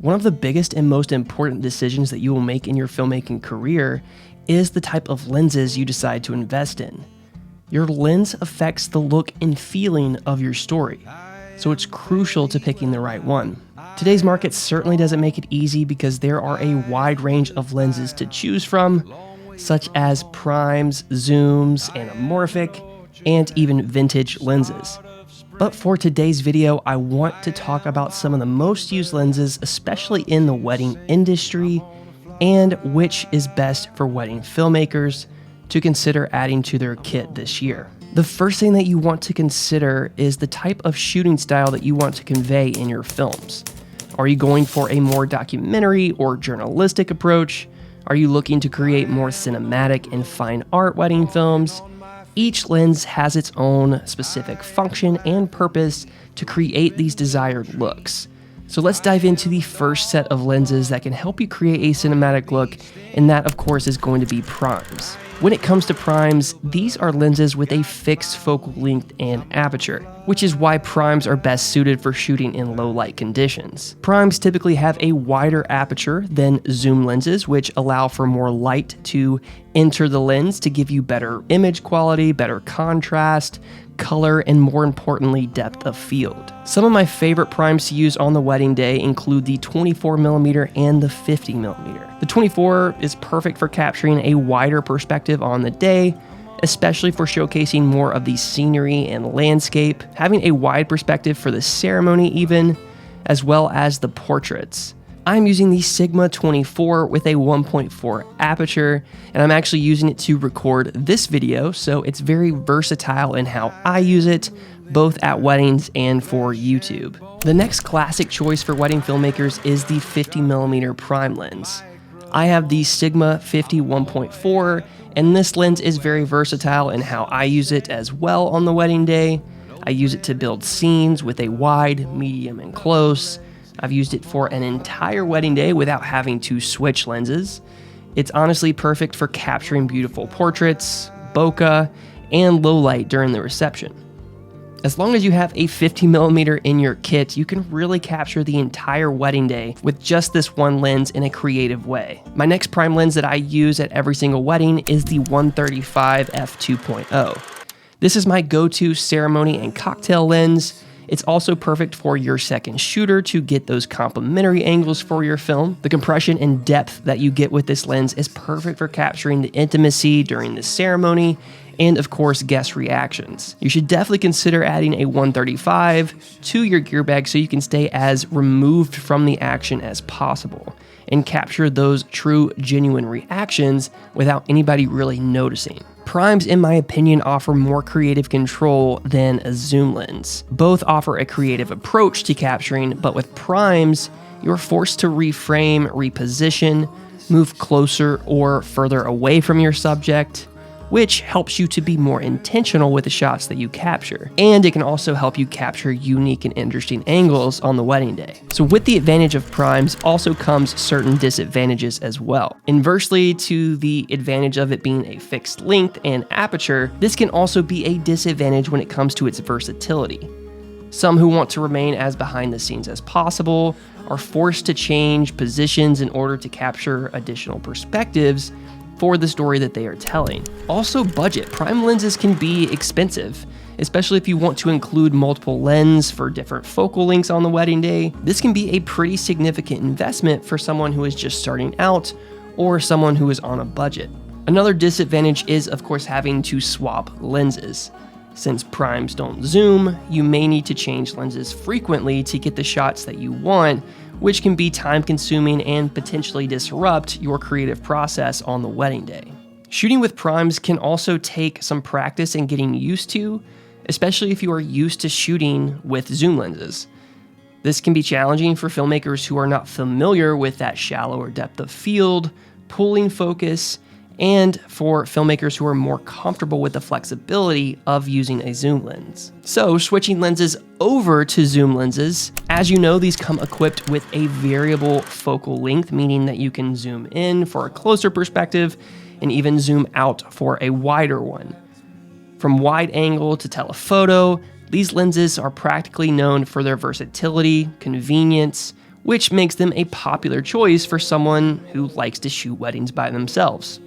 One of the biggest and most important decisions that you will make in your filmmaking career is the type of lenses you decide to invest in. Your lens affects the look and feeling of your story, so it's crucial to picking the right one. Today's market certainly doesn't make it easy because there are a wide range of lenses to choose from, such as primes, zooms, anamorphic, and even vintage lenses. But for today's video, I want to talk about some of the most used lenses, especially in the wedding industry, and which is best for wedding filmmakers to consider adding to their kit this year. The first thing that you want to consider is the type of shooting style that you want to convey in your films. Are you going for a more documentary or journalistic approach? Are you looking to create more cinematic and fine art wedding films? Each lens has its own specific function and purpose to create these desired looks. So let's dive into the first set of lenses that can help you create a cinematic look, and that of course is going to be primes. When it comes to primes, these are lenses with a fixed focal length and aperture, which is why primes are best suited for shooting in low light conditions. Primes typically have a wider aperture than zoom lenses, which allow for more light to enter the lens to give you better image quality, better contrast, color, and more importantly, depth of field. Some of my favorite primes to use on the wedding day include the 24mm and the 50mm. The 24 is perfect for capturing a wider perspective on the day, especially for showcasing more of the scenery and landscape, having a wide perspective for the ceremony even, as well as the portraits. I'm using the Sigma 24 with a 1.4 aperture, and I'm actually using it to record this video, so it's very versatile in how I use it, both at weddings and for YouTube. The next classic choice for wedding filmmakers is the 50mm prime lens. I have the Sigma 50 1.4, and this lens is very versatile in how I use it as well on the wedding day. I use it to build scenes with a wide, medium, and close. I've used it for an entire wedding day without having to switch lenses. It's honestly perfect for capturing beautiful portraits, bokeh, and low light during the reception. As long as you have a 50mm in your kit, you can really capture the entire wedding day with just this one lens in a creative way. My next prime lens that I use at every single wedding is the 135 f2.0. This is my go-to ceremony and cocktail lens. It's also perfect for your second shooter to get those complementary angles for your film. The compression and depth that you get with this lens is perfect for capturing the intimacy during the ceremony and of course guest reactions. You should definitely consider adding a 135 to your gear bag so you can stay as removed from the action as possible and capture those true, genuine reactions without anybody really noticing. Primes, in my opinion, offer more creative control than a zoom lens. Both offer a creative approach to capturing, but with primes, you're forced to reframe, reposition, move closer or further away from your subject, which helps you to be more intentional with the shots that you capture. And it can also help you capture unique and interesting angles on the wedding day. So with the advantage of primes also comes certain disadvantages as well. Inversely to the advantage of it being a fixed length and aperture, this can also be a disadvantage when it comes to its versatility. Some who want to remain as behind the scenes as possible are forced to change positions in order to capture additional perspectives for the story that they are telling. Also, budget. Prime lenses can be expensive, especially if you want to include multiple lenses for different focal lengths on the wedding day. This can be a pretty significant investment for someone who is just starting out or someone who is on a budget. Another disadvantage is, of course, having to swap lenses. Since primes don't zoom, you may need to change lenses frequently to get the shots that you want, which can be time-consuming and potentially disrupt your creative process on the wedding day. Shooting with primes can also take some practice and getting used to, especially if you are used to shooting with zoom lenses. This can be challenging for filmmakers who are not familiar with that shallower depth of field, pulling focus, and for filmmakers who are more comfortable with the flexibility of using a zoom lens. So switching lenses over to zoom lenses, as you know, these come equipped with a variable focal length, meaning that you can zoom in for a closer perspective and even zoom out for a wider one. From wide angle to telephoto, these lenses are practically known for their versatility, convenience, which makes them a popular choice for someone who likes to shoot weddings by themselves.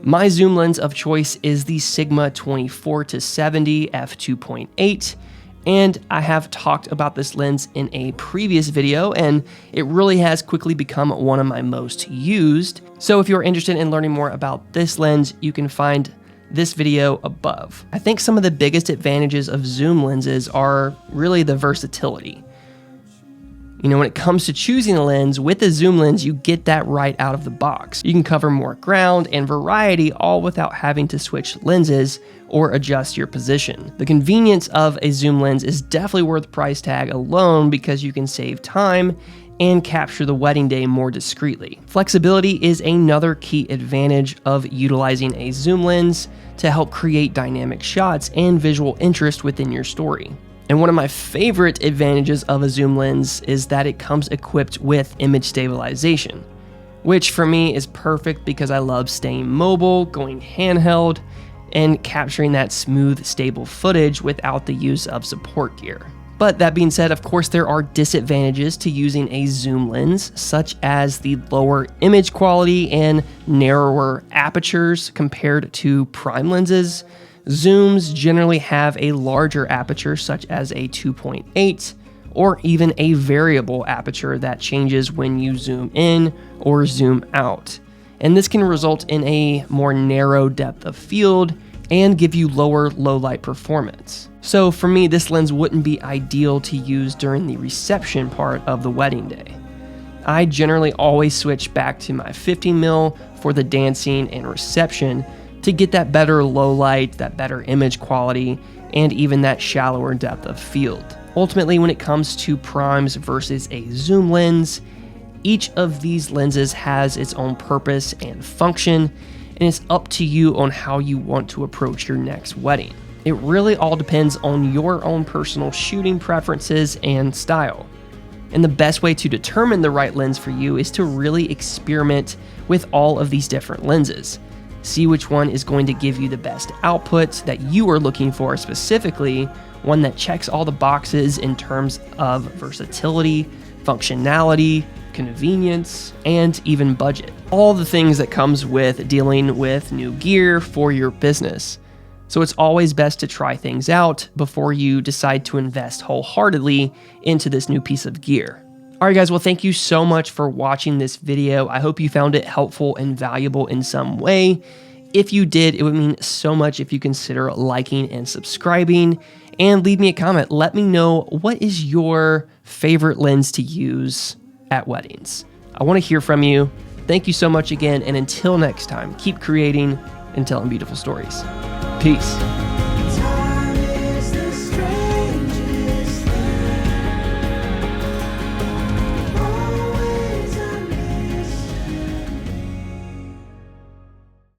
My zoom lens of choice is the Sigma 24-70 f2.8, and I have talked about this lens in a previous video, and it really has quickly become one of my most used. So if you're interested in learning more about this lens, you can find this video above. I think some of the biggest advantages of zoom lenses are really the versatility. When it comes to choosing a lens, with a zoom lens, you get that right out of the box. You can cover more ground and variety all without having to switch lenses or adjust your position. The convenience of a zoom lens is definitely worth the price tag alone because you can save time and capture the wedding day more discreetly. Flexibility is another key advantage of utilizing a zoom lens to help create dynamic shots and visual interest within your story. And one of my favorite advantages of a zoom lens is that it comes equipped with image stabilization, which for me is perfect because I love staying mobile, going handheld, and capturing that smooth, stable footage without the use of support gear. But that being said, of course, there are disadvantages to using a zoom lens, such as the lower image quality and narrower apertures compared to prime lenses. Zooms generally have a larger aperture, such as a 2.8, or even a variable aperture that changes when you zoom in or zoom out. And this can result in a more narrow depth of field and give you lower low light performance. So for me, this lens wouldn't be ideal to use during the reception part of the wedding day. I generally always switch back to my 50mm for the dancing and reception to get that better low light, that better image quality, and even that shallower depth of field. Ultimately, when it comes to primes versus a zoom lens, each of these lenses has its own purpose and function, and it's up to you on how you want to approach your next wedding. It really all depends on your own personal shooting preferences and style. And the best way to determine the right lens for you is to really experiment with all of these different lenses. See which one is going to give you the best output that you are looking for specifically, one that checks all the boxes in terms of versatility, functionality, convenience, and even budget. All the things that comes with dealing with new gear for your business. So it's always best to try things out before you decide to invest wholeheartedly into this new piece of gear. All right, guys, well, thank you so much for watching this video. I hope you found it helpful and valuable in some way. If you did, it would mean so much if you consider liking and subscribing, and leave me a comment. Let me know, what is your favorite lens to use at weddings? I want to hear from you. Thank you so much again, and until next time, keep creating and telling beautiful stories. Peace.